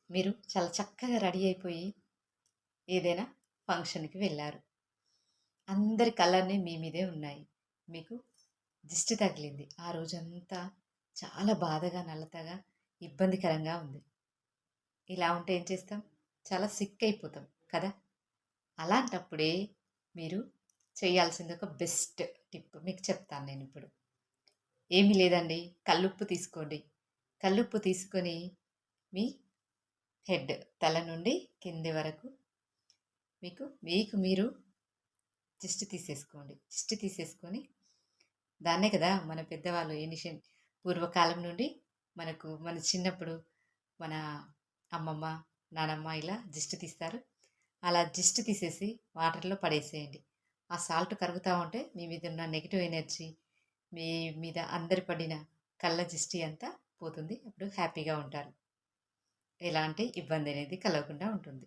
మీరు చాలా చక్కగా రెడీ అయిపోయి ఏదైనా ఫంక్షన్‌కి వెళ్లారు. అందరి కళ్ళన్నీ మీ మీదే ఉన్నాయి. మీకు దిష్టి తగిలింది. ఆ రోజంతా చాలా బాధగా, నలతగా, ఇబ్బందికరంగా ఉంది. ఇలా ఉంటే ఏం చేస్తాం? చాలా సిక్ అయిపోతాం కదా! అలాంటప్పుడే మీరు చేయాల్సింది ఒక బెస్ట్ టిప్ మీకు చెప్తాను నేనిప్పుడు. ఏమీ లేదండి. కల్లుప్పు తీసుకోండి. కల్లుప్పు తీసుకొని మీ హెడ్ తల నుండి కింది వరకు మీకు మీరు దిష్టి తీసేసుకోండి. దిష్టి తీసేసుకొని దాన్నే కదా మన పెద్దవాళ్ళు పూర్వకాలం నుండి మన చిన్నప్పుడు మన అమ్మమ్మ, నానమ్మ ఇలా దిష్టి తీస్తారు. అలా దిష్టి తీసేసి వాటర్‌లో పడేసేయండి. ఆ సాల్ట్ కరుగుతా ఉంటే మీ మీద ఉన్న నెగెటివ్ ఎనర్జీ, మీ మీద అందరి పడిన కళ్ళ దిష్టి అంతా పోతుంది. అప్పుడు హ్యాపీగా ఉంటారు. ఎలాంటి ఇబ్బందనేది కలగకుండా ఉంటుంది.